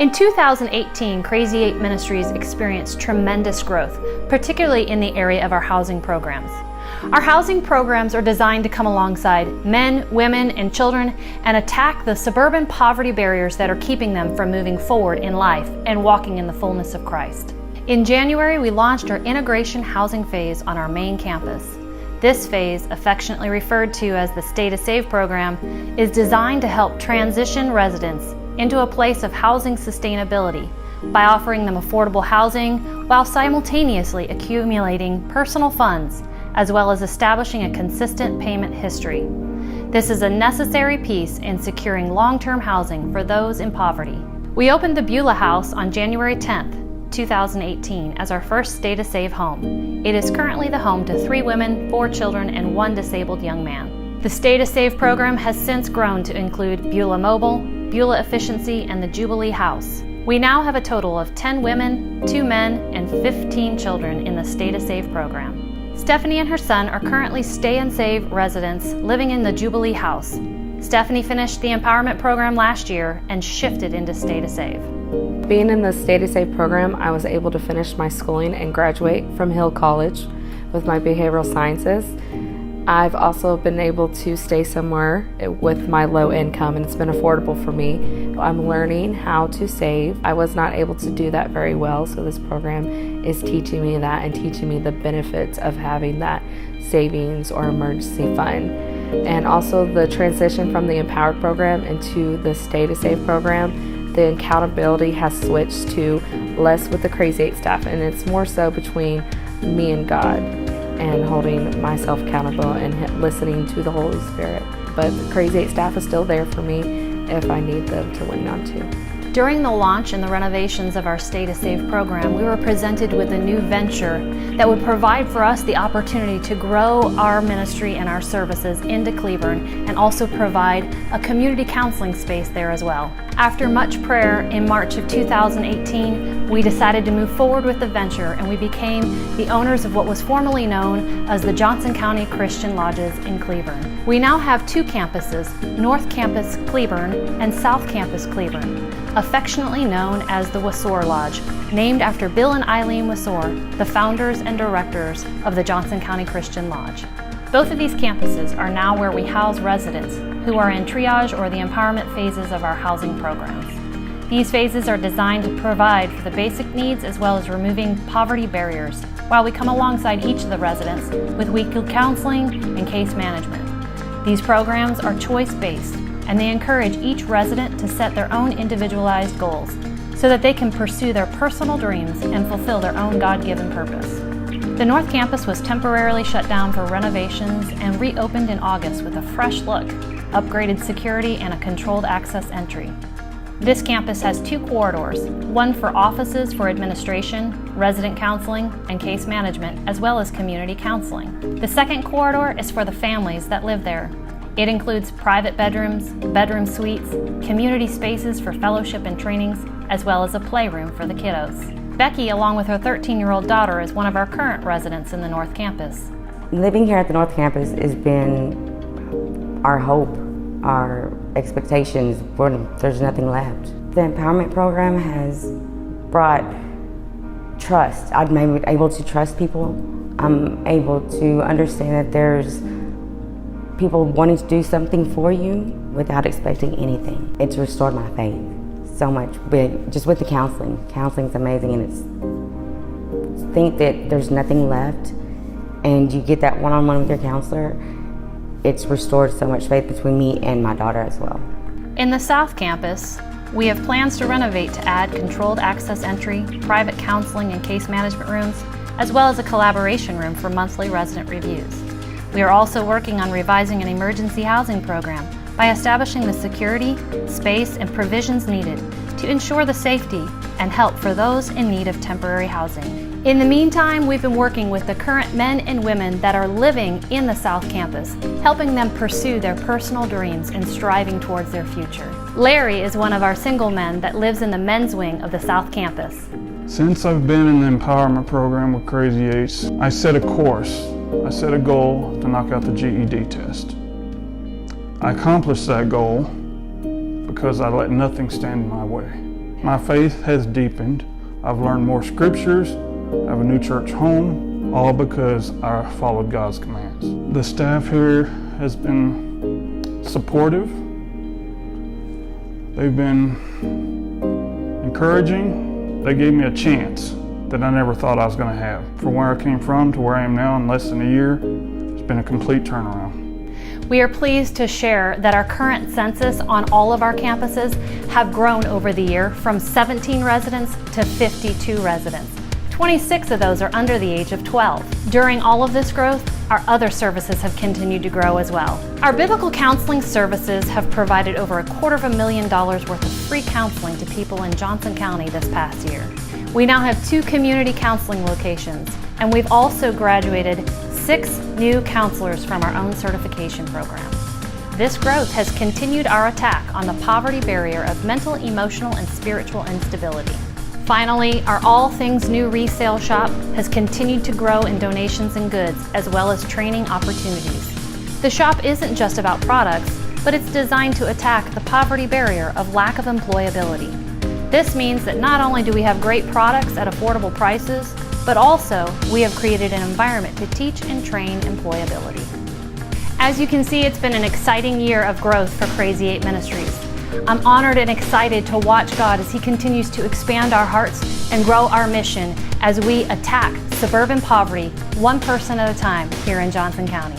In 2018, Crazy 8 Ministries experienced tremendous growth, particularly in the area of our housing programs. Our housing programs are designed to come alongside men, women, and children and attack the suburban poverty barriers that are keeping them from moving forward in life and walking in the fullness of Christ. In January, we launched our integration housing phase on our main campus. This phase, affectionately referred to as the Stay to Save program, is designed to help transition residents into a place of housing sustainability by offering them affordable housing while simultaneously accumulating personal funds as well as establishing a consistent payment history. This is a necessary piece in securing long-term housing for those in poverty. We opened the Beulah House on January 10th, 2018 as our first Stay to Save home. It is currently the home to 3 women, 4 children, and 1 disabled young man. The Stay to Save program has since grown to include Beulah Mobile, Beulah Efficiency, and the Jubilee House. We now have a total of 10 women, 2 men, and 15 children in the Stay to Save program. Stephanie and her son are currently Stay and Save residents living in the Jubilee House. Stephanie finished the Empowerment program last year and shifted into Stay to Save. Being in the Stay to Save program, I was able to finish my schooling and graduate from Hill College with my behavioral sciences. I've also been able to stay somewhere with my low income, and it's been affordable for me. I'm learning how to save. I was not able to do that very well, so this program is teaching me that and teaching me the benefits of having that savings or emergency fund. And also the transition from the Empowered program into the Stay to Save program, the accountability has switched to less with the Crazy 8 staff, and it's more so between me and God, and holding myself accountable and listening to the Holy Spirit. But the Crazy 8 staff is still there for me if I need them to lean on to. During the launch and the renovations of our Stay to Save program, we were presented with a new venture that would provide for us the opportunity to grow our ministry and our services into Cleburne and also provide a community counseling space there as well. After much prayer in March of 2018, we decided to move forward with the venture, and we became the owners of what was formerly known as the Johnson County Christian Lodges in Cleburne. We now have 2 campuses, North Campus Cleburne and South Campus Cleburne, affectionately known as the Wasore Lodge, named after Bill and Eileen Wasore, the founders and directors of the Johnson County Christian Lodge. Both of these campuses are now where we house residents who are in triage or the empowerment phases of our housing programs. These phases are designed to provide for the basic needs as well as removing poverty barriers, while we come alongside each of the residents with weekly counseling and case management. These programs are choice-based, and they encourage each resident to set their own individualized goals so that they can pursue their personal dreams and fulfill their own God-given purpose. The North Campus was temporarily shut down for renovations and reopened in August with a fresh look, upgraded security, and a controlled access entry. This campus has 2 corridors, one for offices for administration, resident counseling, and case management, as well as community counseling. The second corridor is for the families that live there. It includes private bedrooms, bedroom suites, community spaces for fellowship and trainings, as well as a playroom for the kiddos. Becky, along with her 13-year-old daughter, is one of our current residents in the North Campus. Living here at the North Campus has been our hope, our expectations. There's nothing left. The empowerment program has brought trust. I'm able to trust people. I'm able to understand that there's people wanting to do something for you without expecting anything. It's restored my faith so much, but just with the counseling's amazing, and it's think that there's nothing left, and you get that one-on-one with your counselor. It's restored so much faith between me and my daughter as well. In the South Campus, we have plans to renovate to add controlled access entry, private counseling and case management rooms, as well as a collaboration room for monthly resident reviews. We are also working on revising an emergency housing program by establishing the security, space, and provisions needed to ensure the safety and help for those in need of temporary housing. In the meantime, we've been working with the current men and women that are living in the South Campus, helping them pursue their personal dreams and striving towards their future. Larry is one of our single men that lives in the men's wing of the South Campus. Since I've been in the empowerment program with Crazy 8s, I set a course. I set a goal to knock out the GED test. I accomplished that goal because I let nothing stand in my way. My faith has deepened. I've learned more scriptures. I have a new church home, all because I followed God's commands. The staff here has been supportive. They've been encouraging. They gave me a chance that I never thought I was going to have. From where I came from to where I am now in less than a year, it's been a complete turnaround. We are pleased to share that our current census on all of our campuses have grown over the year from 17 residents to 52 residents. 26 of those are under the age of 12. During all of this growth, our other services have continued to grow as well. Our biblical counseling services have provided over $250,000 worth of free counseling to people in Johnson County this past year. We now have 2 community counseling locations, and we've also graduated 6 new counselors from our own certification program. This growth has continued our attack on the poverty barrier of mental, emotional, and spiritual instability. Finally, our All Things New resale shop has continued to grow in donations and goods, as well as training opportunities. The shop isn't just about products, but it's designed to attack the poverty barrier of lack of employability. This means that not only do we have great products at affordable prices, but also we have created an environment to teach and train employability. As you can see, it's been an exciting year of growth for Crazy 8 Ministries. I'm honored and excited to watch God as He continues to expand our hearts and grow our mission as we attack suburban poverty one person at a time here in Johnson County.